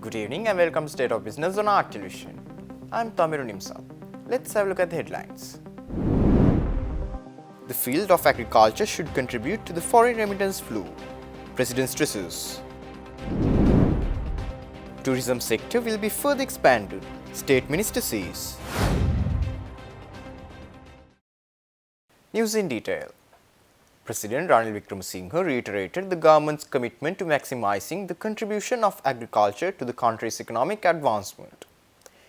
Good evening and welcome to State of Business on Art Television. I'm Tamiru Nimsa. Let's have a look at the headlines. The field of agriculture should contribute to the foreign remittance flow, President stresses. Tourism sector will be further expanded, State Minister says. News in detail. President Ranil Wickremesinghe reiterated the government's commitment to maximizing the contribution of agriculture to the country's economic advancement.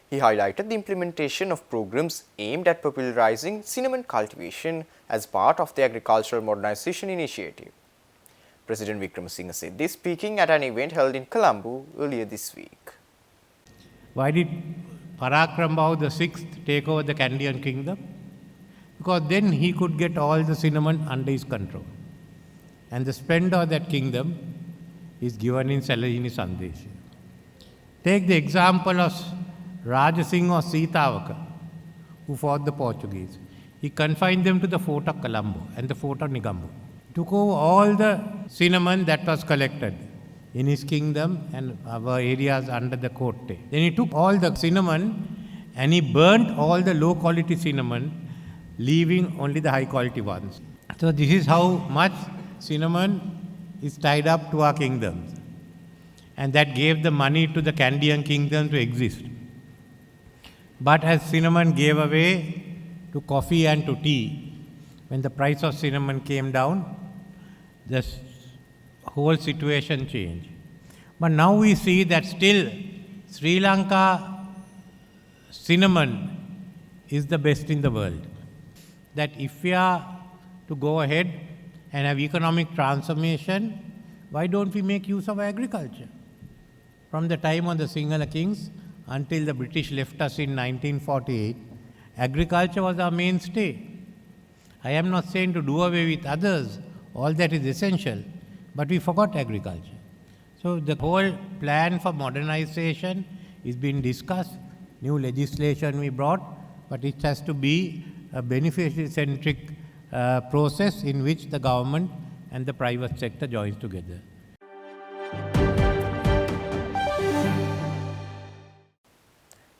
He highlighted the implementation of programs aimed at popularizing cinnamon cultivation as part of the agricultural modernization initiative. President Wickremesinghe said this speaking at an event held in Colombo earlier this week. Why did Parakram Bahu VI take over the Kandyan kingdom? Because then he could get all the cinnamon under his control. And the splendor of that kingdom is given in Salajini Sandesha. Take the example of Rajasinghe or Sitavaka, who fought the Portuguese. He confined them to the fort of Colombo and the fort of Negombo. Took over all the cinnamon that was collected in his kingdom and our areas under the Kotte. Then he took all the cinnamon and he burnt all the low quality cinnamon, leaving only the high quality ones. So this is how much cinnamon is tied up to our kingdoms. And that gave the money to the Kandyan kingdom to exist. But as cinnamon gave away to coffee and to tea, when the price of cinnamon came down, the whole situation changed. But now we see that still Sri Lanka cinnamon is the best in the world. That if we are to go ahead and have economic transformation, why don't we make use of agriculture? From the time of the Sinhala kings until the British left us in 1948, agriculture was our mainstay. I am not saying to do away with others, all that is essential, but we forgot agriculture. So the whole plan for modernization is being discussed, new legislation we brought, but it has to be a beneficiary-centric process in which the government and the private sector joins together.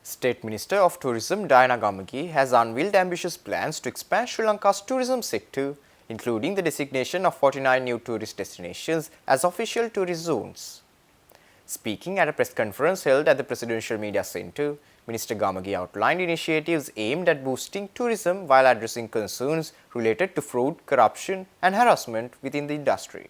State Minister of Tourism Diana Gamagi has unveiled ambitious plans to expand Sri Lanka's tourism sector, including the designation of 49 new tourist destinations as official tourist zones. Speaking at a press conference held at the Presidential Media Centre, Minister Gamagi outlined initiatives aimed at boosting tourism while addressing concerns related to fraud, corruption and harassment within the industry.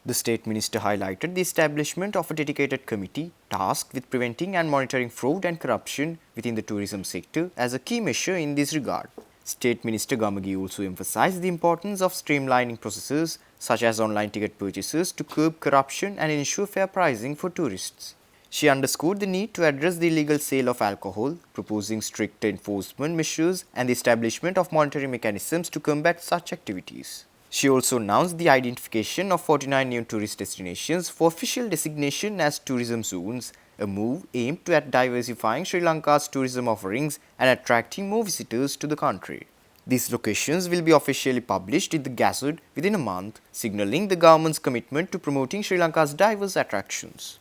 The State Minister highlighted the establishment of a dedicated committee tasked with preventing and monitoring fraud and corruption within the tourism sector as a key measure in this regard. State Minister Gamagi also emphasized the importance of streamlining processes such as online ticket purchases to curb corruption and ensure fair pricing for tourists. She underscored the need to address the illegal sale of alcohol, proposing stricter enforcement measures and the establishment of monitoring mechanisms to combat such activities. She also announced the identification of 49 new tourist destinations for official designation as tourism zones, a move aimed at diversifying Sri Lanka's tourism offerings and attracting more visitors to the country. These locations will be officially published in the Gazette within a month, signalling the government's commitment to promoting Sri Lanka's diverse attractions.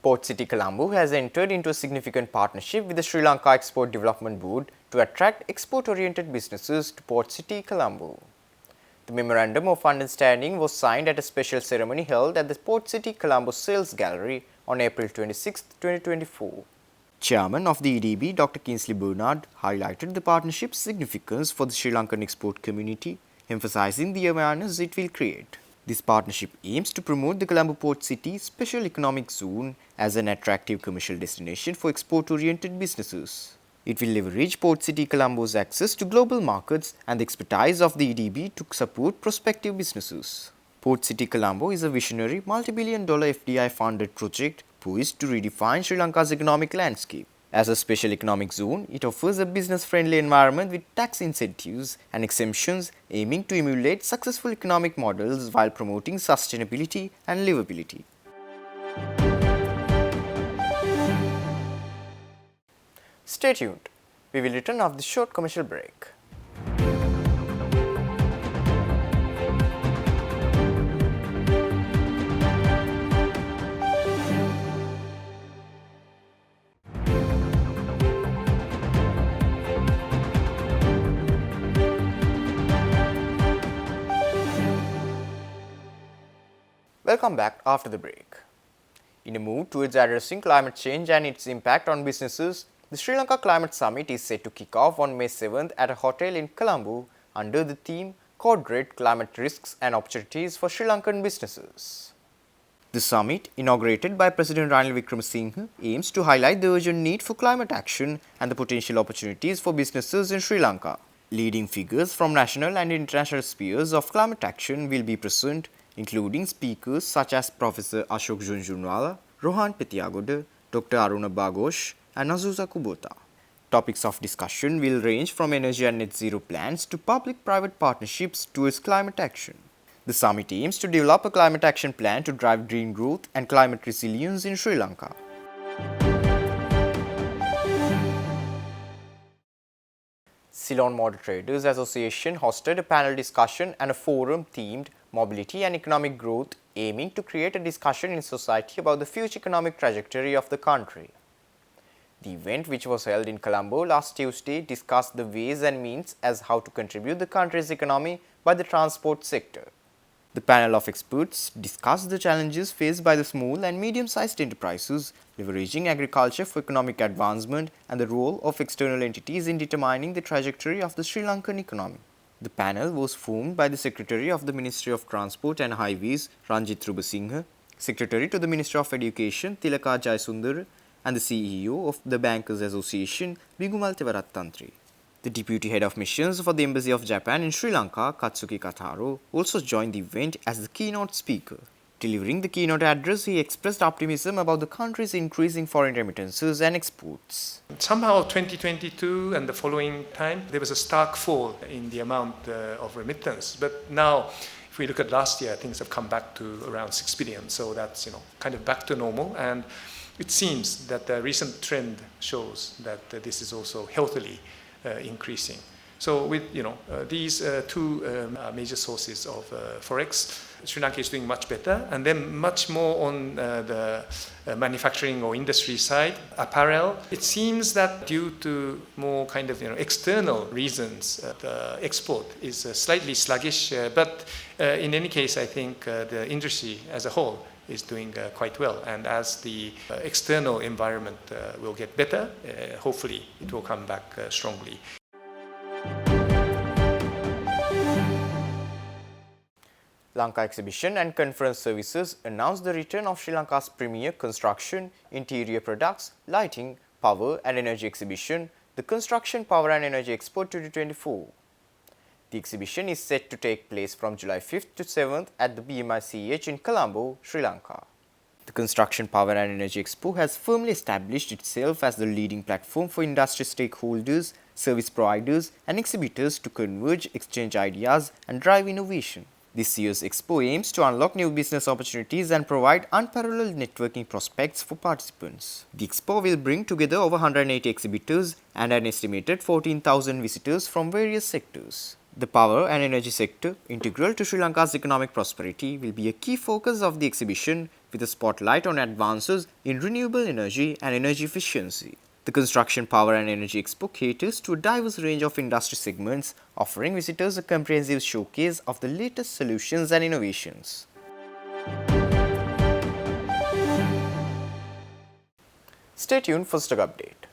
Port City Colombo has entered into a significant partnership with the Sri Lanka Export Development Board to attract export-oriented businesses to Port City Colombo. The Memorandum of Understanding was signed at a special ceremony held at the Port City Colombo Sales Gallery on April 26, 2024. Chairman of the EDB, Dr. Kingsley Bernard, highlighted the partnership's significance for the Sri Lankan export community, emphasizing the awareness it will create. This partnership aims to promote the Colombo Port City Special Economic Zone as an attractive commercial destination for export-oriented businesses. It will leverage Port City Colombo's access to global markets and the expertise of the EDB to support prospective businesses. Port City Colombo is a visionary multi-billion-dollar FDI-funded project poised to redefine Sri Lanka's economic landscape. As a special economic zone, it offers a business-friendly environment with tax incentives and exemptions aiming to emulate successful economic models while promoting sustainability and livability. Stay tuned. We will return after the short commercial break. Welcome back after the break. In a move towards addressing climate change and its impact on businesses, the Sri Lanka Climate Summit is set to kick off on May 7th at a hotel in Colombo under the theme Code Red Climate Risks and Opportunities for Sri Lankan Businesses. The summit, inaugurated by President Ranil Wickremesinghe, aims to highlight the urgent need for climate action and the potential opportunities for businesses in Sri Lanka. Leading figures from national and international spheres of climate action will be present, including speakers such as Professor Ashok Junjunwala, Rohan Petiagoda, Dr. Aruna Baghosh, and Azusa Kubota. Topics of discussion will range from energy and net zero plans to public-private partnerships towards climate action. The summit aims to develop a climate action plan to drive green growth and climate resilience in Sri Lanka. Ceylon Motor Traders Association hosted a panel discussion and a forum themed Mobility and Economic Growth, aiming to create a discussion in society about the future economic trajectory of the country. The event, which was held in Colombo last Tuesday, discussed the ways and means as how to contribute the country's economy by the transport sector. The panel of experts discussed the challenges faced by the small and medium-sized enterprises, leveraging agriculture for economic advancement, and the role of external entities in determining the trajectory of the Sri Lankan economy. The panel was formed by the Secretary of the Ministry of Transport and Highways, Ranjit Rubasinghe, Secretary to the Ministry of Education, Tilaka Jayasundara, and the CEO of the Bankers Association, Bigumal Tevarattantri. The Deputy Head of Missions for the Embassy of Japan in Sri Lanka, Katsuki Kataro, also joined the event as the keynote speaker. Delivering the keynote address, he expressed optimism about the country's increasing foreign remittances and exports. Somehow 2022 and the following time, there was a stark fall in the amount of remittance. But now, if we look at last year, things have come back to around 6 billion. So that's kind of back to normal. And it seems that the recent trend shows that this is also healthily increasing. So with these two major sources of forex, Sri Lanka is doing much better, and then much more on the manufacturing or industry side, apparel. It seems that due to more kind of external reasons, the export is slightly sluggish. But in any case, I think the industry as a whole is doing quite well. And as the external environment will get better, hopefully it will come back strongly. Lanka Exhibition and Conference Services announced the return of Sri Lanka's premier construction, interior products, lighting, power and energy exhibition, the Construction, Power and Energy Expo 2024. The exhibition is set to take place from July 5th to 7th at the BMICH in Colombo, Sri Lanka. The Construction, Power and Energy Expo has firmly established itself as the leading platform for industry stakeholders, service providers and exhibitors to converge, exchange ideas and drive innovation. This year's Expo aims to unlock new business opportunities and provide unparalleled networking prospects for participants. The Expo will bring together over 180 exhibitors and an estimated 14,000 visitors from various sectors. The power and energy sector, integral to Sri Lanka's economic prosperity, will be a key focus of the exhibition, with a spotlight on advances in renewable energy and energy efficiency. The Construction, Power and Energy Expo caters to a diverse range of industry segments, offering visitors a comprehensive showcase of the latest solutions and innovations. Stay tuned for stock update.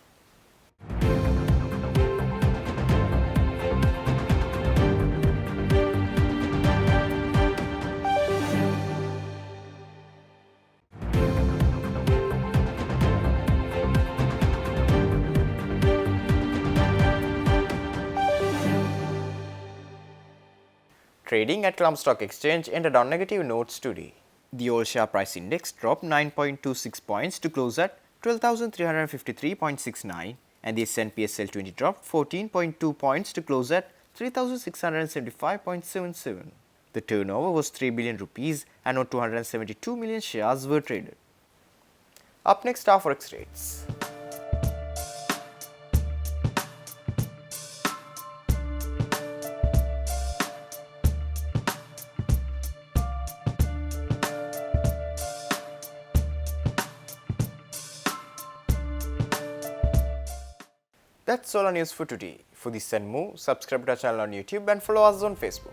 Trading at Colombo Stock Exchange ended on negative notes today. The all share price index dropped 9.26 points to close at 12,353.69, and the S&P SL20 dropped 14.2 points to close at 3,675.77. The turnover was 3 billion rupees and on 272 million shares were traded. Up next are forex rates. That's all our news for today. For this and more, subscribe to our channel on YouTube and follow us on Facebook.